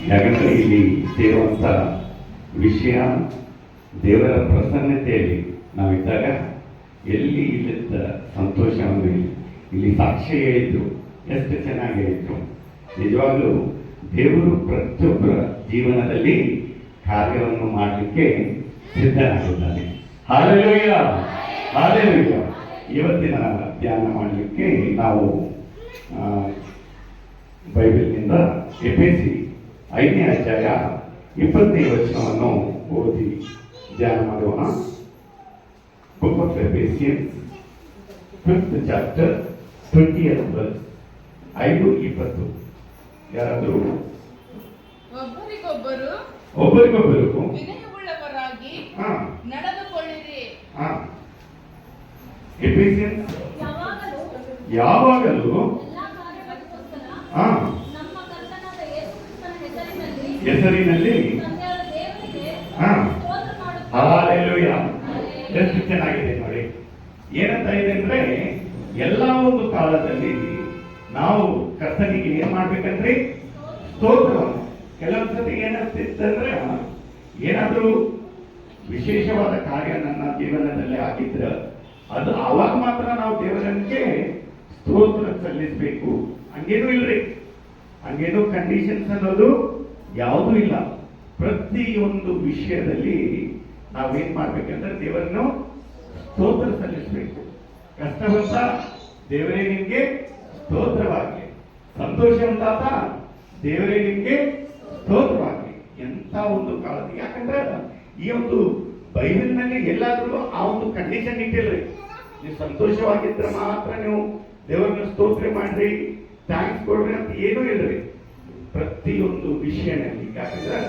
ಯಾಕಂದರೆ ಇಲ್ಲಿ ಸೇರುವಂಥ ವಿಷಯ ದೇವರ ಪ್ರಸನ್ನತೆಯಲ್ಲಿ ನಾವಿದ್ದಾಗ ಎಲ್ಲಿ ಇಲ್ಲದ ಸಂತೋಷವನ್ನು ಇಲ್ಲಿ ಸಾಕ್ಷ್ಯ ಹೇಳಿದ್ರು, ಎಷ್ಟು ಚೆನ್ನಾಗಿ ಹೇಳಿದ್ರು. ನಿಜವಾಗ್ಲೂ ದೇವರು ಪ್ರತಿಯೊಬ್ಬರ ಜೀವನದಲ್ಲಿ ಕಾರ್ಯವನ್ನು ಮಾಡಲಿಕ್ಕೆ ಸಿದ್ಧನಾಗಿದ್ದಾನೆ. Hallelujah, hallelujah. ಇವತ್ತಿನ ಧ್ಯಾನ ಮಾಡಲಿಕ್ಕೆ ನಾವು ಬೈಬಲ್ನಿಂದ ಎಫೆಸಿ 5ನೇ ಅಧ್ಯಾಯ 20ನೇ ವಚನವನ್ನು ಓದಿ ಧ್ಯಾನ ಮಾಡೋಣ. Book of Ephesians 5th chapter 20th verse 5:20. ಯಾರಾದರೂ ಒಬ್ಬರಿಗೊಬ್ಬರು ವಿನಯವುಳ್ಳವರಾಗಿ ನಡೆದುಕೊಳ್ಳಿರಿ. ಎಫೆಸಿಯನ್ಸ್ ಯಾವಾಗಲೂ ಹೆಸರಿನಲ್ಲಿ ಹಾಲೆಲೂಯ. ಎಷ್ಟು ಚೆನ್ನಾಗಿದೆ ನೋಡಿ. ಏನಂತ ಇದೆ ಅಂದ್ರೆ, ಎಲ್ಲ ಒಂದು ಕಾಲದಲ್ಲಿ ನಾವು ಕರ್ತನಿಗೆ ಏನ್ ಮಾಡ್ಬೇಕಂದ್ರೆ ಸ್ತೋತ್ರವನ್ನು. ಕೆಲವೊಂದ್ಸತಿ ಏನಾಗ್ತಿತ್ತಂದ್ರೆ, ಏನಾದ್ರೂ ವಿಶೇಷವಾದ ಕಾರ್ಯ ನನ್ನ ಜೀವನದಲ್ಲಿ ಆಗಿದ್ರೆ ಅದು ಅವಾಗ ಮಾತ್ರ ನಾವು ದೇವರನ್ಗೆ ಸ್ತೋತ್ರ ಸಲ್ಲಿಸಬೇಕು. ಹಂಗೇನೂ ಇಲ್ರಿ, ಹಂಗೇನೂ ಕಂಡೀಷನ್ಸ್ ಅನ್ನೋದು ಯಾವುದೂ ಇಲ್ಲ. ಪ್ರತಿಯೊಂದು ವಿಷಯದಲ್ಲಿ ನಾವೇನ್ ಮಾಡ್ಬೇಕಂದ್ರೆ ದೇವರನ್ನು ಸ್ತೋತ್ರ ಸಲ್ಲಿಸಬೇಕು. ಕಷ್ಟ ಬಂತ ದೇವರೇ ನಿಮ್ಗೆ ಸ್ತೋತ್ರವಾಗಲಿ, ಸಂತೋಷ ಉಂಟಾತ ದೇವರೇ ನಿಮ್ಗೆ ಸ್ತೋತ್ರವಾಗಲಿ. ಎಂತ ಒಂದು ಕಾಲದ, ಯಾಕಂದ್ರೆ ಈ ಒಂದು ಬೈಬಲ್ನಲ್ಲಿ ಎಲ್ಲಾದ್ರೂ ಆ ಒಂದು ಕಂಡೀಷನ್ ಇಟ್ಟಿಲ್ರಿ. ನೀವು ಸಂತೋಷವಾಗಿದ್ರೆ ಮಾತ್ರ ನೀವು ದೇವರನ್ನ ಸ್ತೋತ್ರ ಮಾಡ್ರಿ, ಥ್ಯಾಂಕ್ಸ್ ಕೊಡ್ರಿ ಅಂತ ಏನೂ ಇಲ್ರಿ. ಪ್ರತಿಯೊಂದು ವಿಷಯನಲ್ಲಿ, ಯಾಕಂದ್ರೆ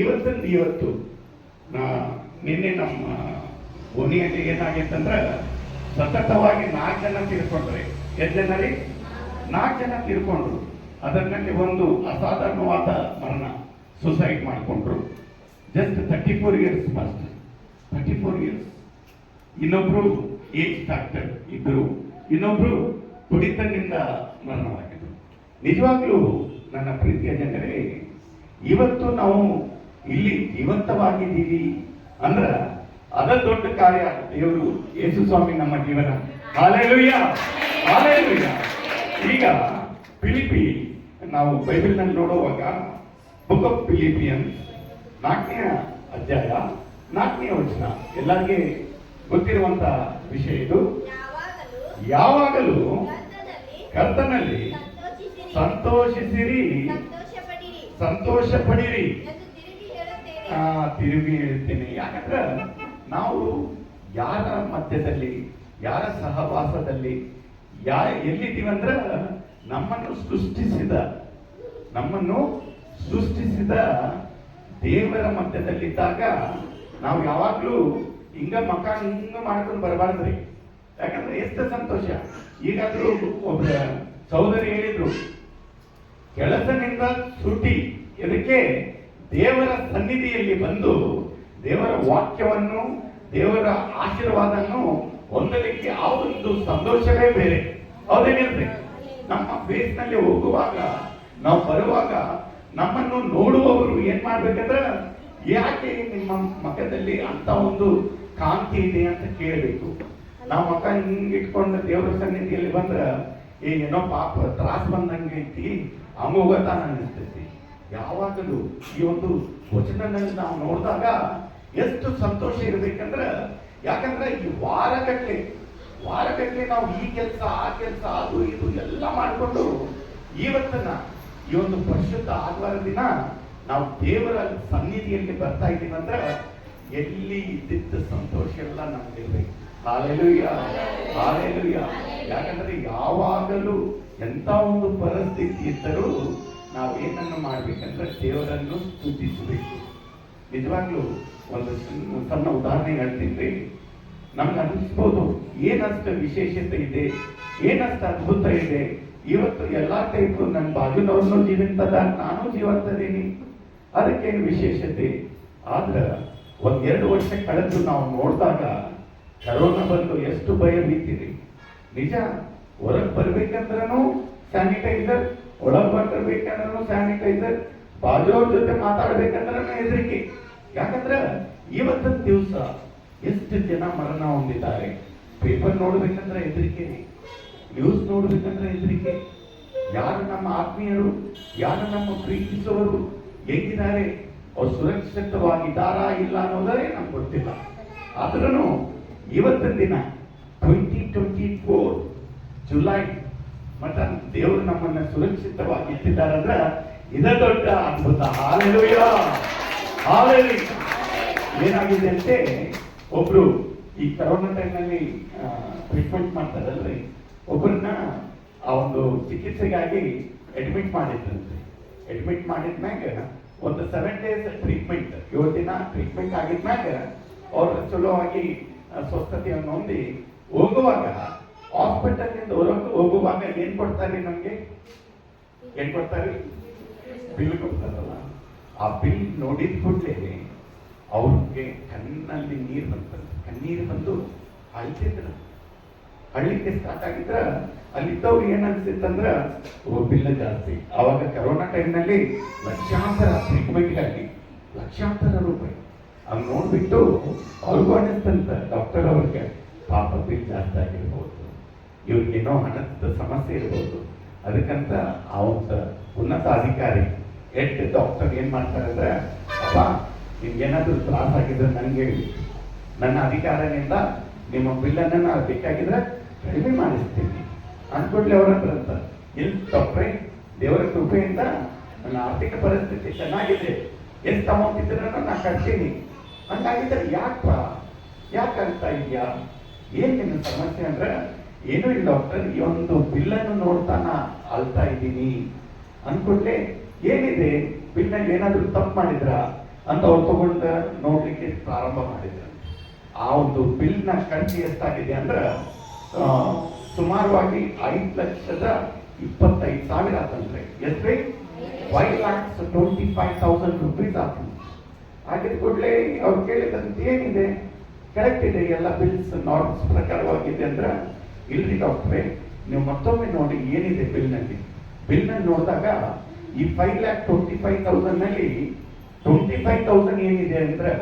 ಇವತ್ತು ನಿನ್ನೆ ನಮ್ಮ ಓಣಿಯಲ್ಲಿ ಏನಾಗಿತ್ತಂದ್ರೆ, ಸತತವಾಗಿ 4 ಜನ ತೀರ್ಕೊಂಡ್ರೆ. ಎಷ್ಟು ಜನ ರೀ? 4 ಜನ ತೀರ್ಕೊಂಡ್ರು. ಅದರಲ್ಲಿ ಒಂದು ಅಸಾಧಾರಣವಾದ ಮರಣ, ಸುಸೈಡ್ ಮಾಡಿಕೊಂಡ್ರು. Just 34 years first, 34 years. ಇನ್ನೊಬ್ರು ಏಜ್ ಫ್ಯಾಕ್ಟರ್ ಇದ್ರು, ಇನ್ನೊಬ್ರು ಕುಡಿತದಿಂದ ಮರಣವಾಗಿದ್ರು. ನಿಜವಾಗ್ಲೂ ನನ್ನ ಪ್ರೀತಿಯ ಜನರೇ, ಇವತ್ತು ನಾವು ಇಲ್ಲಿ ಜೀವಂತವಾಗಿದ್ದೀವಿ ಅಂದ್ರ ಅದ ದೊಡ್ಡ ಕಾರ್ಯ ದೇವರು ಯೇಸು ಸ್ವಾಮಿ ನಮ್ಮ ಜೀವನ. Hallelujah, hallelujah. ಈಗ ಫಿಲಿಪಿ ನಾವು ಬೈಬಲ್ನಲ್ಲಿ ನೋಡುವಾಗ ಬುಕ್ ಆಫ್ ಫಿಲಿಪಿಯನ್ಸ್ 4ನೇ ಅಧ್ಯಾಯ 4ನೇ ವಚನ, ಎಲ್ಲರಿಗೆ ಗೊತ್ತಿರುವಂತ ವಿಷಯ ಇದು. ಯಾವಾಗಲೂ ಕರ್ತನಲ್ಲಿ ಸಂತೋಷಿಸಿರಿ, ಸಂತೋಷ ಪಡಿರಿ. ತಿರುಗಿ ಹೇಳ್ತೇನೆ, ಯಾಕಂದ್ರೆ ನಾವು ಯಾರ ಮಧ್ಯದಲ್ಲಿ, ಯಾರ ಸಹವಾಸದಲ್ಲಿ ಎಲ್ಲಿದ್ದೀವಂದ್ರ, ನಮ್ಮನ್ನು ಸೃಷ್ಟಿಸಿದ ದೇವರ ಮಧ್ಯದಲ್ಲಿದ್ದಾಗ ನಾವು ಯಾವಾಗ್ಲೂ ಹಿಂಗ ಮಾಡ್ಕೊಂಡು ಬರಬಾರ್ದ್ರಿ. ಯಾಕಂದ್ರೆ ಎಷ್ಟು ಸಂತೋಷ. ಈಗಾದ್ರೂ ಒಬ್ಬ ಸಹೋದರಿ ಹೇಳಿದ್ರು, ಕೆಲಸದಿಂದ ಸುಟಿ ಇದಕ್ಕೆ ದೇವರ ಸನ್ನಿಧಿಯಲ್ಲಿ ಬಂದು ದೇವರ ವಾಕ್ಯವನ್ನು, ದೇವರ ಆಶೀರ್ವಾದವನ್ನು ಹೊಂದಲಿಕ್ಕೆ ಆ ಒಂದು ಸಂತೋಷವೇ ಬೇರೆ. ಹೌದೇನಿಲ್ರಿ? ನಮ್ಮ ಫೇಸ್ ನಲ್ಲಿ ಹೋಗುವಾಗ, ನಾವು ಬರುವಾಗ ನಮ್ಮನ್ನು ನೋಡುವವರು ಏನ್ ಮಾಡ್ಬೇಕಂದ್ರೆ, ಯಾಕೆ ನಿಮ್ಮ ಮುಖದಲ್ಲಿ ಅಂತ ಒಂದು ಕಾಂತಿ ಇದೆ ಅಂತ ಕೇಳಬೇಕು. ನಾವು ಮುಖ ಹಿಂಗಿಟ್ಕೊಂಡು ದೇವರ ಸನ್ನಿಧಿಯಲ್ಲಿ ಬಂದ್ರ ಏನೋ ಪಾಪ ತ್ರಾಸ್ ಬಂದಂಗೆ ಐತಿ, ಹಂಗೋಗತಾನ ಅನಿಸ್ತೈತಿ. ಯಾವಾಗಲೂ ಈ ಒಂದು ವಚನದಲ್ಲಿ ನಾವು ನೋಡಿದಾಗ ಎಷ್ಟು ಸಂತೋಷ ಇರಬೇಕಂದ್ರ, ಯಾಕಂದ್ರೆ ಈ ವಾರಗಟ್ಟಲೆ ನಾವು ಈ ಕೆಲಸ ಆ ಕೆಲಸ ಅದು ಇದು ಎಲ್ಲ ಮಾಡಿಕೊಂಡು ಇವತ್ತನ್ನ ಈ ಒಂದು ಪರಿಶುದ್ಧ ಆದಿವಾರ ದಿನ ನಾವು ದೇವರ ಸನ್ನಿಧಿಯಲ್ಲಿ ಬರ್ತಾ ಇದ್ದೀವಿ ಅಂದ್ರೆ ಎಲ್ಲಿ ಇದ್ದಿದ್ದ ಸಂತೋಷ ಎಲ್ಲ ನಮ್ಗಿರ್ಬೇಕು. Hallelujah, hallelujah. ಯಾಕಂದ್ರೆ ಯಾವಾಗಲೂ ಎಂತ ಒಂದು ಪರಿಸ್ಥಿತಿ ಇದ್ದರೂ ನಾವೇನನ್ನು ಮಾಡ್ಬೇಕಂದ್ರೆ ದೇವರನ್ನು ಸ್ತುತಿಸಬೇಕು. ನಿಜವಾಗ್ಲೂ ಒಂದು ಸಣ್ಣ ಉದಾಹರಣೆ ಹೇಳ್ತೀನಿ. ನಮ್ಗೆ ಅನಿಸ್ಬೋದು ಏನಷ್ಟು ವಿಶೇಷತೆ ಇದೆ, ಏನಷ್ಟು ಅದ್ಭುತ ಇದೆ. ಇವತ್ತು ಎಲ್ಲಾ ಟೈಪು ನನ್ನ ಬಾಜುನವ್ರನ್ನೂ ಜೀವಂತದ, ನಾನು ಜೀವಂತದೀನಿ, ಅದಕ್ಕೇನು ವಿಶೇಷತೆ. ಆದ್ರೆ 1-2 ವರ್ಷ ಕಳೆದು ನಾವು ನೋಡಿದಾಗ ಕರೋನಾ ಬಂದು ಎಷ್ಟು ಭಯ ಬೀತಿದೆ. ನಿಜ, ಹೊರಗೆ ಬರ್ಬೇಕಂದ್ರೂ ಸ್ಯಾನಿಟೈಸರ್, ಒಳಗೆ ಬರ್ಬೇಕಂದ್ರೂ ಸ್ಯಾನಿಟೈಸರ್, ಬಾಜುವ್ರ ಜೊತೆ ಮಾತಾಡ್ಬೇಕಂದ್ರೆ ಹೆದರಿಕೆ. ಯಾಕಂದ್ರೆ ಇವತ್ತಿನ ದಿವಸ ಎಷ್ಟು ಜನ ಮರಣ ಹೊಂದಿದ್ದಾರೆ. ಪೇಪರ್ ನೋಡ್ಬೇಕಂದ್ರೆ ಹೆದರಿಕೆ, ನ್ಯೂಸ್ ನೋಡ್ಬೇಕಂದ್ರೆ ಹೆದರಿಕೆ. ಯಾರು ನಮ್ಮ ಆತ್ಮೀಯರು, ಯಾರು ನಮ್ಮ ಪ್ರೀತಿಸುವವರು ಹೆಂಗಿದ್ದಾರೆ, ಅವ್ರು ಸುರಕ್ಷಿತವಾಗಿದ್ದಾರಾ ಇಲ್ಲ ಅನ್ನೋದೇ ನಮ್ಗೆ ಗೊತ್ತಿಲ್ಲ. ಆದ್ರೂ ಇವತ್ತಿನ ದಿನ 2024 ಜುಲೈ ಮತ್ತ ದೇವರು ನಮ್ಮನ್ನ ಸುರಕ್ಷಿತವಾಗಿ ಇಟ್ಟಿದ್ದಾರಂದ್ರೆ ಇದ ದೊಡ್ಡ ಅದ್ಭುತ. Hallelujah, hallelujah. ಏನಾಗಿದೆ ಅಂತೆ, ಒಬ್ರು ಈ ಕರೋನಾ ಟೈಮ್ನಲ್ಲಿ ಟ್ರೀಟ್ಮೆಂಟ್ ಮಾಡ್ತಾರಲ್ರಿ, ಒಬ್ಬರನ್ನ ಆ ಒಂದು ಚಿಕಿತ್ಸೆಗಾಗಿ ಅಡ್ಮಿಟ್ ಮಾಡಿದ್ರಂತೆ. ಅಡ್ಮಿಟ್ ಮಾಡಿದ್ಮ್ಯಾಗ ಒಂದು 7 days ಟ್ರೀಟ್ಮೆಂಟ್, 7 ದಿನ ಟ್ರೀಟ್ಮೆಂಟ್ ಆಗಿದ್ಮ್ಯಾಗ ಅವ್ರು ಚಲೋವಾಗಿ ಸ್ವಸ್ಥತೆಯನ್ನು ಹೊಂದಿ ಹೋಗುವಾಗ, ಹಾಸ್ಪಿಟಲ್ ನಿಂದ ಹೊರಗೆ ಹೋಗುವಾಗ ಏನ್ ಕೊಡ್ತಾರೆ ನಮ್ಗೆ? ಏನ್ ಕೊಡ್ತಾರೆ? ಬಿಲ್ ಕೊಡ್ತಾರಲ್ಲ. ಆ ಬಿಲ್ ನೋಡಿದ ಕೂಡಲೇ ಅವ್ರಿಗೆ ಕಣ್ಣಲ್ಲಿ ನೀರು ಬಂತಂತೆ. ಕಣ್ಣೀರು ಬಂದು ಅಳ್ತಿದ್ರು. ಅಳ್ಲಿಕ್ಕೆ ಸ್ಟಾರ್ಟ್ ಆಗಿದ್ರ ಅಲ್ಲಿದ್ದವ್ರು ಏನ್ ಅನ್ಸಿತ್ತಂದ್ರ ಬಿಲ್ ಜಾಸ್ತಿ. ಅವಾಗ ಕರೋನಾ ಟೈಮ್ನಲ್ಲಿ ಲಕ್ಷಾಂತರ ಟ್ರೀಟ್ಮೆಂಟ್ಗಾಗಿ ಲಕ್ಷಾಂತರ ರೂಪಾಯಿ. ಹಂಗ್ ನೋಡ್ಬಿಟ್ಟು ಅವ್ರಿಗೂ ಅನಿಸ್ತಂತ ಡಾಕ್ಟರ್ ಅವ್ರಿಗೆ, ಪಾಪ ಬಿಲ್ ಜಾಸ್ತಿ ಆಗಿರ್ಬೋದು, ಇವ್ರಿಗೇನೋ ಹಣದ ಸಮಸ್ಯೆ ಇರ್ಬೋದು. ಅದಕ್ಕಂತ ಆ ಒಂದು ಉನ್ನತ ಅಧಿಕಾರಿ ಹೆಡ್ ಡಾಕ್ಟರ್ ಏನ್ ಮಾಡ್ತಾರೆ ಅಂದ್ರೆ, ಅಪ್ಪ ನಿಮ್ಗೇನಾದ್ರೂ ತ್ರಾಸ ಆಗಿದ್ರೆ ನನ್ಗೆ ಹೇಳಿ, ನನ್ನ ಅಧಿಕಾರದಿಂದ ನಿಮ್ಮ ಬಿಲ್ಲನ್ನು ನಾನು ಬೇಕಾಗಿದ್ರೆ ಕಡಿಮೆ ಮಾಡಿಸ್ತೀನಿ ಅನ್ಕೊಡ್ಲಿ ಅವ್ರ ಹತ್ರ ಅಂತ. ಇಲ್ಲಿ ಡಾಕ್ಟ್ರೆ, ದೇವರ ಕೃಪೆಯಿಂದ ನನ್ನ ಆರ್ಥಿಕ ಪರಿಸ್ಥಿತಿ ಚೆನ್ನಾಗಿದೆ, ಎಷ್ಟು ಅಮೌಂಟ್ ಇದ್ರೆ ನಾನು ಕಟ್ತೀನಿ ಹಂಗಾಗಿದ್ರೆ ಯಾಕೆ ಆಗ್ತಾ ಇದೆಯಾ, ಏನ್ ನಿನ್ನ ಸಮಸ್ಯೆ ಅಂದ್ರೆ, ಏನೂ ಇಲ್ಲ ಡಾಕ್ಟರ್, ಈ ಒಂದು ಬಿಲ್ಲನ್ನು ನೋಡ್ತಾನ ಅಳ್ತಾ ಇದ್ದೀನಿ ಅನ್ಕೊಡ್ಲೆ, ಏನಿದೆ ಬಿಲ್ನಲ್ಲಿ ಏನಾದ್ರೂ ತಪ್ಪು ಮಾಡಿದ್ರ ಅಂತ ಅವ್ರು ತಗೊಂಡು ನೋಡ್ಲಿಕ್ಕೆ ಪ್ರಾರಂಭ ಮಾಡಿದ್ರು. ಆ ಒಂದು ಬಿಲ್ನ ಖರ್ಚು ಎಷ್ಟಾಗಿದೆ ಅಂದ್ರೆ ಸುಮಾರವಾಗಿ 5,25,000 ಆತಂದ್ರೆ. ಎಷ್ಟ್ರಿ? 5,25,000 rupees ಆತ. ಹಾಗಿದ ಕೂಡಲೇ ಅವ್ರು ಕೇಳಿದಂತ ಏನಿದೆ, ಕರೆಕ್ಟ್ ಇದೆ, ಎಲ್ಲ ಬಿಲ್ಸ್ ನಾರ್ಮ್ಸ್ ಪ್ರಕಾರವಾಗಿದೆ ಅಂದ್ರೆ, ಇಲ್ರಿ ಡಾಕ್ಟ್ರೆ ನೀವು ಮತ್ತೊಮ್ಮೆ ನೋಡಿ ಏನಿದೆ ಬಿಲ್ನಲ್ಲಿ. ಬಿಲ್ನಲ್ಲಿ ನೋಡಿದಾಗ ಈ 5,25,000 ನಲ್ಲಿ 25,000 ಏನಿದೆ ಅಂದ್ರೆ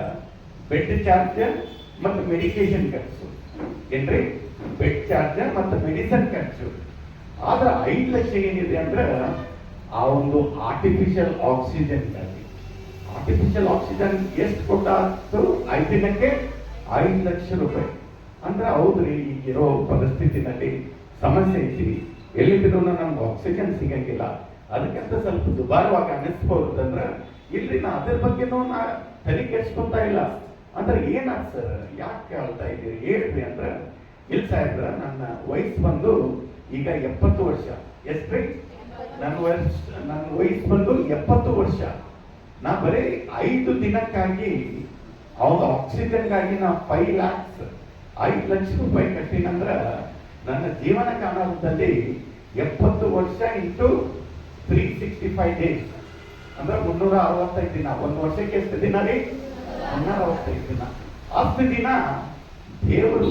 ಬೆಡ್ ಚಾರ್ಜ್ ಮತ್ತು ಮೆಡಿಕೇಶನ್ ಖರ್ಚು. ಏನ್ರಿ? ಬೆಡ್ ಚಾರ್ಜ್ ಮತ್ತು ಮೆಡಿಸಿನ್ ಖರ್ಚು. ಆದ್ರೆ 5 ಲಕ್ಷ ಏನಿದೆ ಅಂದ್ರೆ ಆ ಒಂದು ಆರ್ಟಿಫಿಷಿಯಲ್ ಆಕ್ಸಿಜನ್ ಗಾಗಿ. ಆರ್ಟಿಫಿಷಿಯಲ್ ಆಕ್ಸಿಜನ್ ಎಷ್ಟು ಕೊಟ್ಟಾತು? 5 ದಿನಕ್ಕೆ 5 ಲಕ್ಷ ರೂಪಾಯಿ. ಅಂದ್ರೆ ಹೌದ್ರಿ, ಈಗಿರೋ ಪರಿಸ್ಥಿತಿನಲ್ಲಿ ಸಮಸ್ಯೆ ಐತಿ, ಎಲ್ಲಿದ್ರು ನಮ್ಗೆ ಆಕ್ಸಿಜನ್ ಸಿಗಂಗಿಲ್ಲ, ಅದಕ್ಕಂತ ಸ್ವಲ್ಪ ದುಬಾರವಾಗಿ ಅನ್ನಿಸ್ಬೋದಂದ್ರೆ, ಇಲ್ರಿ ನಾ ಅದ್ರ ಬಗ್ಗೆನೂ ನಾ ತಲೆ ಕೆಡ್ಸ್ಕೊಂತ ಇಲ್ಲ ಅಂದ್ರೆ, ಏನಾದ್ ಸರ್ ಯಾಕೆ ಹೇಳ್ತಾ ಇದ್ದೀರಿ ಹೇಳ್ರಿ ಅಂದ್ರೆ, ಇಲ್ಲ ಸಾಹೇಬ್ರ ನನ್ನ ವಯಸ್ಸು ಬಂದು ಈಗ 70 ವರ್ಷ. ಎಷ್ಟ್ರಿ? ನನ್ನ ವಯಸ್ಸು ಬಂದು 70 ವರ್ಷ. ನಾ ಬರೀ 5 ದಿನಕ್ಕಾಗಿ ಅವನ ಆಕ್ಸಿಜನ್ಗಾಗಿ ನಾ 5 ಲಕ್ಷ ರೂಪಾಯಿ ಕಟ್ಟಿನಂದ್ರ ನನ್ನ ಜೀವನ ಕಾಲಾವಧಿಯಲ್ಲಿ 70 ವರ್ಷ ಇಂಟು 365 ಡೇಸ್ ಅಂದ್ರೆ 365 ದಿನ. ಒಂದು ವರ್ಷಕ್ಕೆ ಎಷ್ಟು ದಿನ ರೀ? 365 ದಿನ. ಅಷ್ಟು ದಿನ ದೇವರು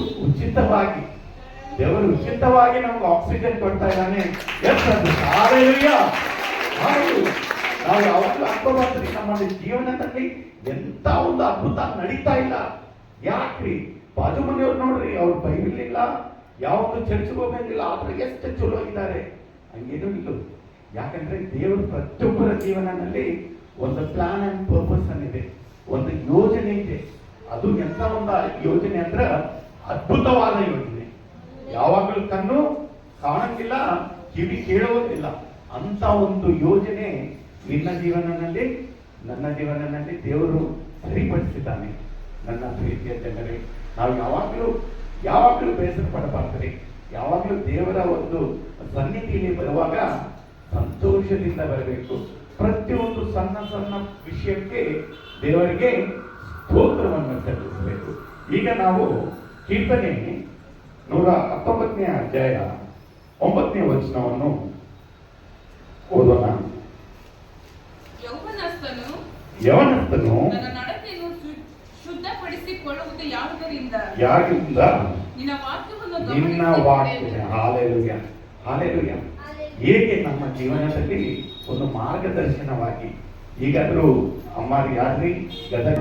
ಉಚಿತವಾಗಿ ನಮ್ಗೆ ಆಕ್ಸಿಜನ್ ಕೊಡ್ತಾ ಇದ್ದಾನೆ. ನಾವು ಯಾವಾಗಲೂ ಅನ್ಕೋಬಾರ್ದ್ರಿ, ನಮ್ಮ ಜೀವನದಲ್ಲಿ ಎಂತ ಒಂದು ಅದ್ಭುತ ನಡೀತಾ ಇಲ್ಲ. ಯಾಕ್ರಿ? ಬಾಜು ಮನೆಯವ್ರು ನೋಡ್ರಿ, ಅವ್ರು ಬೈಬಲ್ ಇಲ್ಲ, ಯಾವೊಂದು ಚರ್ಚ್ಗೆ ಹೋಗಂಗಿಲ್ಲ, ಆದ್ರೆ ಎಷ್ಟು ಚಲೋ ಇದ್ದಾರೆ. ಹಂಗೇನೂ ಇಲ್ಲ. ಯಾಕಂದ್ರೆ ದೇವರು ಪ್ರತಿಯೊಬ್ಬರ ಜೀವನದಲ್ಲಿ ಒಂದು ಪ್ಲಾನ್ ಅಂಡ್ ಪರ್ಪಸ್ ಅನ್ನಿದೆ, ಒಂದು ಯೋಜನೆ ಇದೆ. ಅದು ಎಂತ ಒಂದು ಯೋಜನೆ ಅಂದ್ರೆ ಅದ್ಭುತವಾದ ಯೋಜನೆ. ಯಾವಾಗಲೂ ಕಣ್ಣು ಕಾಣಂಗಿಲ್ಲ, ಕಿವಿ ಕೇಳುವುದಿಲ್ಲ ಅಂತ ಒಂದು ಯೋಜನೆ ನಿನ್ನ ಜೀವನದಲ್ಲಿ, ನನ್ನ ಜೀವನದಲ್ಲಿ ದೇವರು ಸರಿಪಡಿಸಿದ್ದಾನೆ. ನನ್ನ ಪ್ರೀತಿಯ ಜನರೇ, ನಾವು ಯಾವಾಗಲೂ ಬೇಸರ ಪಡಬಾರ್ದ್ರಿ. ಯಾವಾಗಲೂ ದೇವರ ಒಂದು ಸನ್ನಿಧಿಯಲ್ಲಿ ಬರುವಾಗ ಸಂತೋಷದಿಂದ ಬರಬೇಕು. ಪ್ರತಿಯೊಂದು ಸಣ್ಣ ವಿಷಯಕ್ಕೆ ದೇವರಿಗೆ ಸ್ತೋತ್ರವನ್ನು ಸಲ್ಲಿಸಬೇಕು. ಈಗ ನಾವು ಕೀರ್ತನೆ 119ನೇ ಅಧ್ಯಾಯ 9ನೇ ವಚನವನ್ನು ಓದೋಣ. ಯವನಸ್ಥನು ನನ್ನ ನಡತೆಯನ್ನು ಶುದ್ಧಪಡಿಸಿಕೊಳ್ಳುವುದು ಯಾವುದರಿಂದ? ಯಾರಿಂದ? ನಿನ್ನ ವಾಕ್ಯವನ್ನು. Hallelujah, hallelujah. ಹೇಗೆ ನಮ್ಮ ಜೀವನದಲ್ಲಿ ಒಂದು ಮಾರ್ಗದರ್ಶನವಾಗಿ ಈಗಾದ್ರೂ ಅಮ್ಮಾರಿ ಯಾರ್ರಿ ಗದಗ